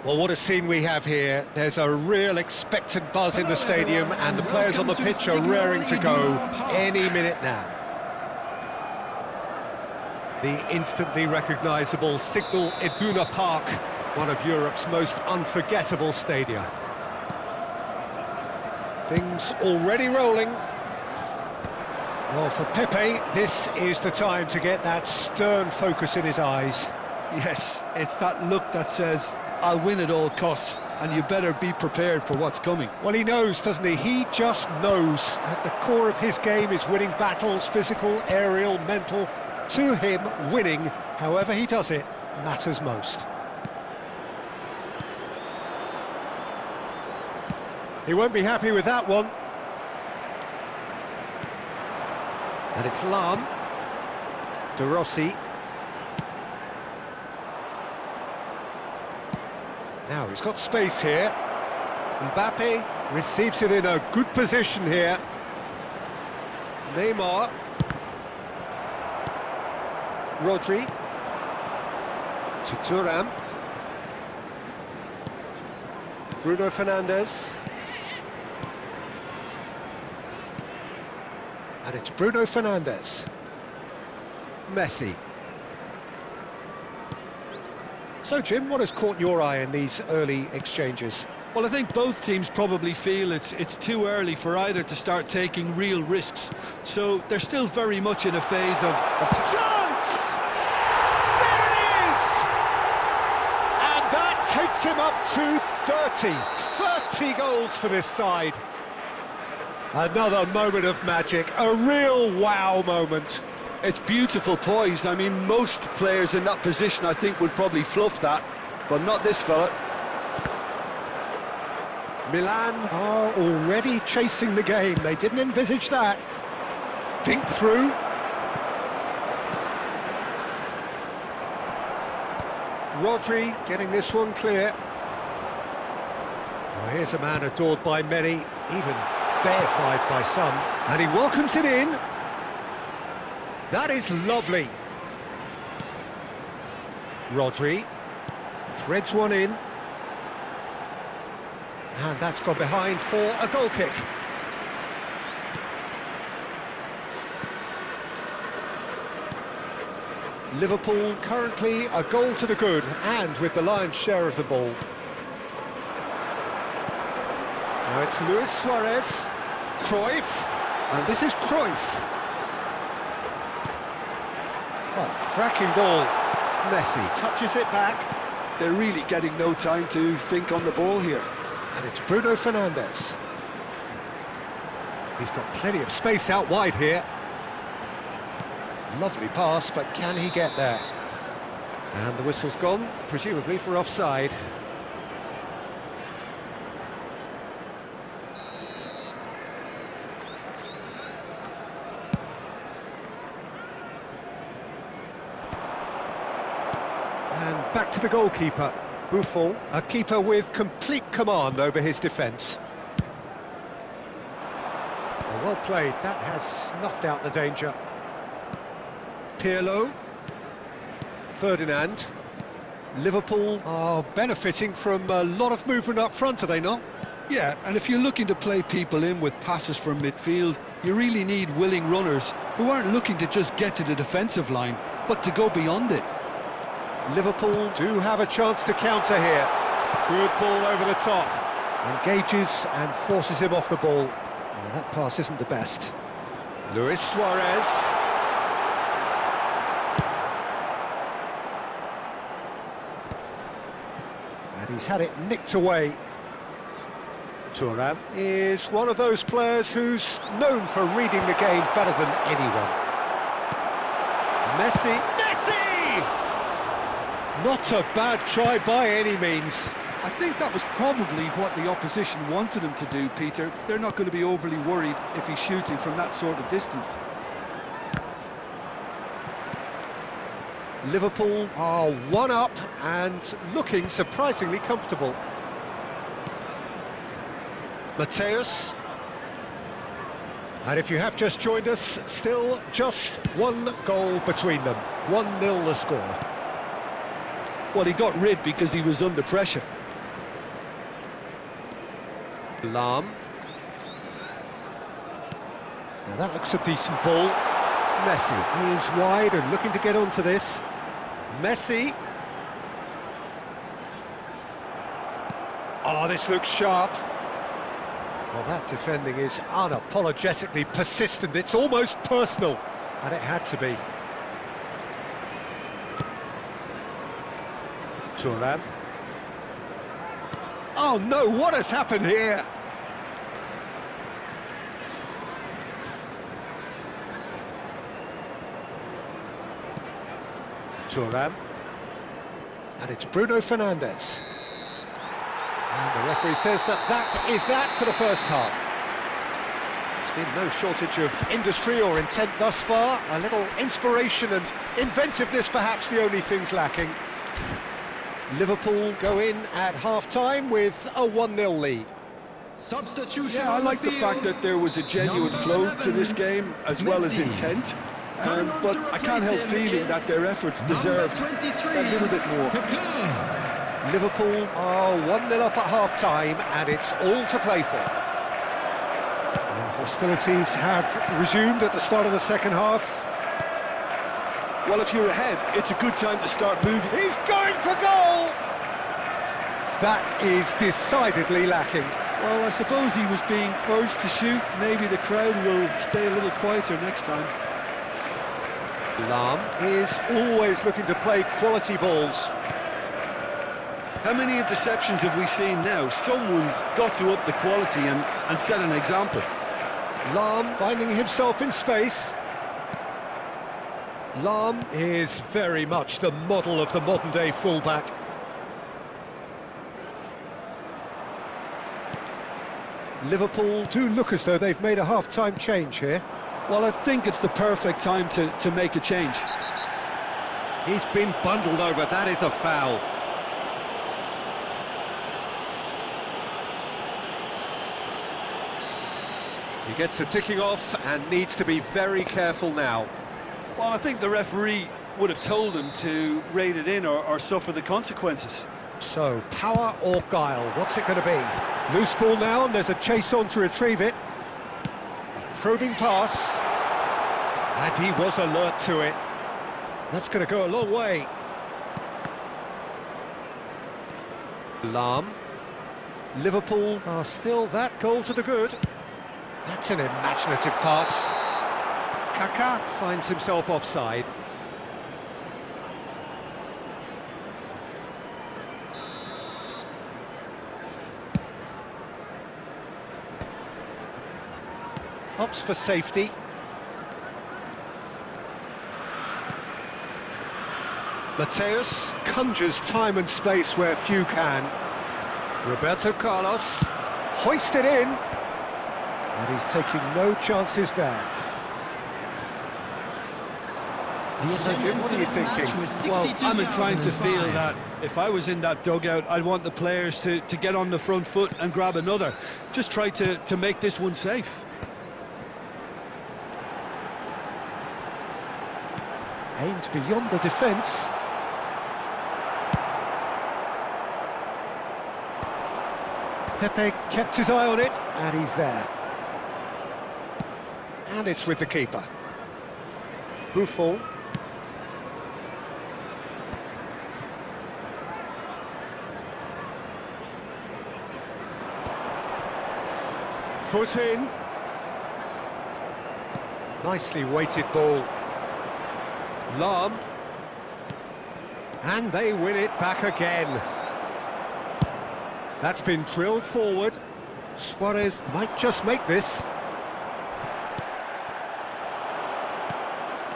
Well, what a scene we have here. There's a real expectant buzz in the stadium, and the players on the pitch are raring to go any minute now. The instantly recognisable Signal Iduna Park, one of Europe's most unforgettable stadia. Things already rolling. Well, for Pepe, this is the time to get that stern focus in his eyes. Yes, it's that look that says, I'll win at all costs, and you better be prepared for what's coming. Well, he knows, doesn't he? He just knows. At the core of his game is winning battles, physical, aerial, mental. To him, winning, however he does it, matters most. He won't be happy with that one. And it's Lahm. De Rossi. Now he's got space here. Mbappe receives it in a good position here. Neymar. Rodri. To Thuram. Bruno Fernandes. And it's Bruno Fernandes. Messi. So, Jim, what has caught your eye in these early exchanges? Well, I think both teams probably feel it's too early for either to start taking real risks. So they're still very much in a phase of chance! There it is! And that takes him up to 30 goals for this side. Another moment of magic, a real wow moment. It's beautiful poise. I mean, most players in that position, I think, would probably fluff that, but not this fella. Milan are already chasing the game. They didn't envisage that. Dink through. Rodri getting this one clear. Oh, here's a man adored by many, even deified by some, and he welcomes it in. That is lovely. Rodri threads one in. And that's gone behind for a goal kick. Liverpool currently a goal to the good, and with the lion's share of the ball. Now it's Luis Suarez, Cruyff, and this is Cruyff. Oh, cracking ball. Messi touches it back. They're really getting no time to think on the ball here. And it's Bruno Fernandes. He's got plenty of space out wide here. Lovely pass, but can he get there? And the whistle's gone, presumably for offside. And back to the goalkeeper, Buffon, a keeper with complete command over his defence. Well played, that has snuffed out the danger. Pirlo, Ferdinand. Liverpool are benefiting from a lot of movement up front, are they not? Yeah, and if you're looking to play people in with passes from midfield, you really need willing runners who aren't looking to just get to the defensive line, but to go beyond it. Liverpool do have a chance to counter here. Good ball over the top. Engages and forces him off the ball. Well, that pass isn't the best. Luis Suarez. And he's had it nicked away. Thuram is one of those players who's known for reading the game better than anyone. Messi. Not a bad try by any means. I think that was probably what the opposition wanted him to do, Peter. They're not going to be overly worried if he's shooting from that sort of distance. Liverpool are one up and looking surprisingly comfortable. Mateus. And if you have just joined us, still just one goal between them. 1-0 the score. Well, he got rid because he was under pressure. Lahm. Now that looks a decent ball. Messi is wide and looking to get onto this. Messi. Oh, this looks sharp. Well, that defending is unapologetically persistent. It's almost personal, and it had to be. Thuram. Oh no, what has happened here? Thuram. And it's Bruno Fernandes. And the referee says that is that for the first half. There's been no shortage of industry or intent thus far. A little inspiration and inventiveness perhaps the only things lacking. Liverpool go in at half-time with a 1-0 lead. Substitution. Yeah, I like the fact that there was a genuine flow to this game as well as intent. But I can't help feeling that their efforts deserved a little bit more. Liverpool are 1-0 up at half-time, and it's all to play for. And hostilities have resumed at the start of the second half. Well, if you're ahead, it's a good time to start moving. He's going for goal! That is decidedly lacking. Well, I suppose he was being urged to shoot. Maybe the crowd will stay a little quieter next time. Lahm is always looking to play quality balls. How many interceptions have we seen now? Someone's got to up the quality and set an example. Lahm finding himself in space. Lahm is very much the model of the modern-day fullback. Liverpool do look as though they've made a half-time change here. Well, I think it's the perfect time to make a change. He's been bundled over, that is a foul. He gets a ticking off and needs to be very careful now. Well, I think the referee would have told him to rate it in or suffer the consequences. So, power or guile, what's it going to be? Loose ball now, and there's a chase on to retrieve it. A probing pass. And he was alert to it. That's going to go a long way. Lahm. Liverpool are still that goal to the good. That's an imaginative pass. Kaká finds himself offside. Opts for safety. Mateus conjures time and space where few can. Roberto Carlos hoisted in, and he's taking no chances there. Jim, what are you thinking? Well, I'm inclined to feel that if I was in that dugout, I'd want the players to get on the front foot and grab another. Just try to make this one safe. Aimed beyond the defence. Pepe kept his eye on it, and he's there. And it's with the keeper. Buffon. Foot in. Nicely weighted ball. Lahm. And they win it back again. That's been drilled forward. Suarez might just make this.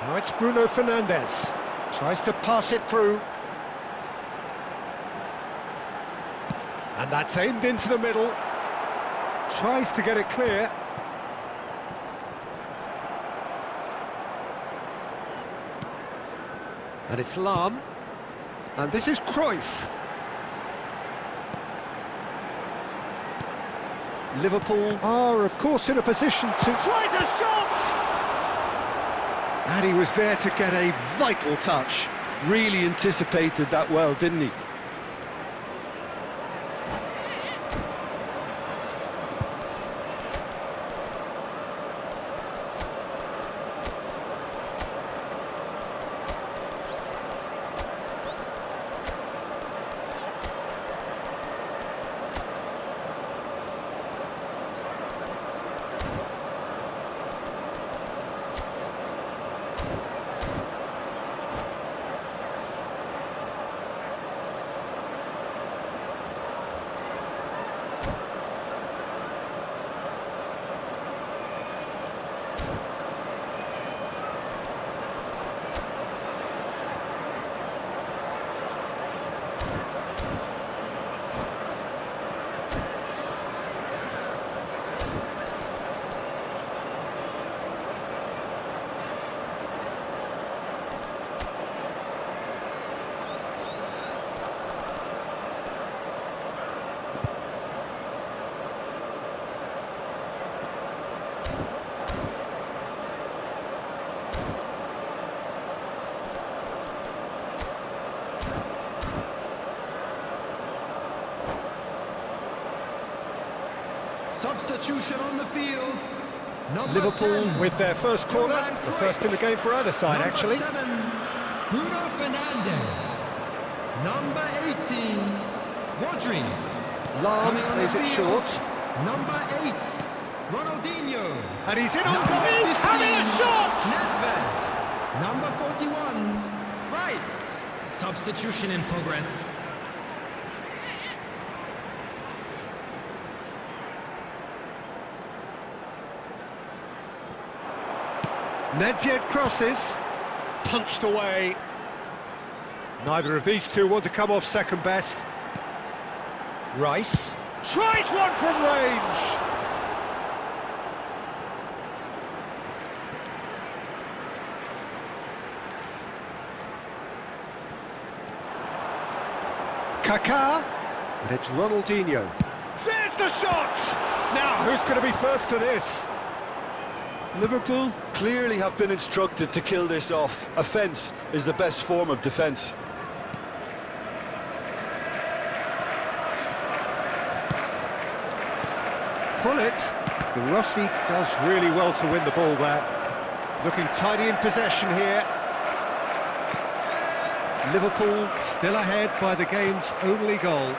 Now it's Bruno Fernandes. Tries to pass it through. And that's aimed into the middle. Tries to get it clear. And it's Lahm. And this is Cruyff. Liverpool are, of course, in a position to... Tries a shot! And he was there to get a vital touch. Really anticipated that well, didn't he? Substitution on the field. Liverpool 10, with their first corner, the first in the game for either side, actually. 7, Bruno Fernandes. Number 18, Rodri. Lam Coming on plays the it field, short, Number 8, Ronaldinho. and he's in on Number goal. He's 15, having a shot! Nedved. Number 41, Rice. Substitution in progress. Nedved crosses, punched away. Neither of these two want to come off second best. Rice tries one from range. Kaká, and it's Ronaldinho. There's the shot! Now, who's going to be first to this? Liverpool clearly have been instructed to kill this off. Offence is the best form of defence. Pullet. The Rossi does really well to win the ball there. Looking tidy in possession here. Liverpool still ahead by the game's only goal.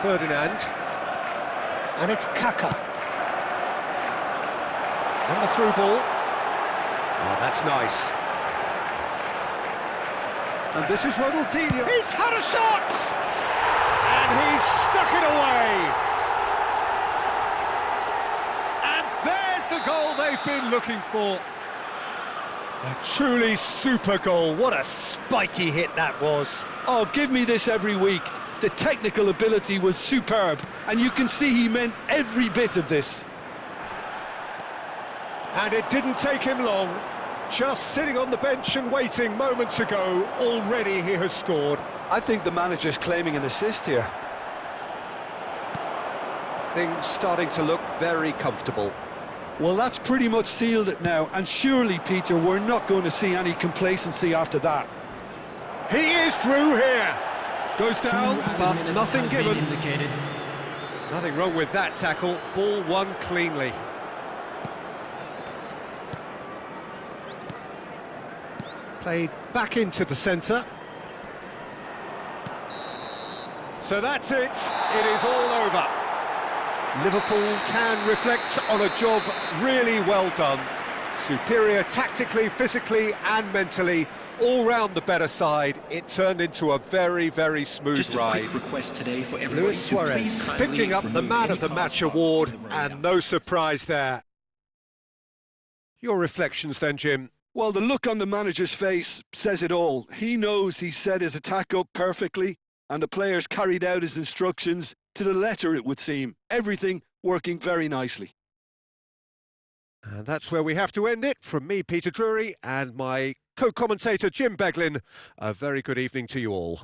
Ferdinand. And it's Kaká. And the through ball. Oh, that's nice. And this is Ronaldinho. He's had a shot! And he's stuck it away. And there's the goal they've been looking for. A truly super goal. What a spiky hit that was. Oh, give me this every week. The technical ability was superb, and you can see he meant every bit of this. And it didn't take him long. Just sitting on the bench and waiting moments ago, already he has scored. I think the manager's claiming an assist here. Things starting to look very comfortable. Well, that's pretty much sealed it now, and surely, Peter, we're not going to see any complacency after that. He is through here. Goes down, but nothing given. Nothing wrong with that tackle. Ball won cleanly. Played back into the centre. So that's it. It is all over. Liverpool can reflect on a job really well done. Superior tactically, physically and mentally. All round the better side. It turned into a very, very smooth ride. Luis Suarez picking up the Man of the Match award, and no surprise there. Your reflections then, Jim? Well, the look on the manager's face says it all. He knows he set his attack up perfectly, and the players carried out his instructions to the letter, it would seem. Everything working very nicely. And that's where we have to end it. From me, Peter Drury, and my co-commentator, Jim Beglin. A very good evening to you all.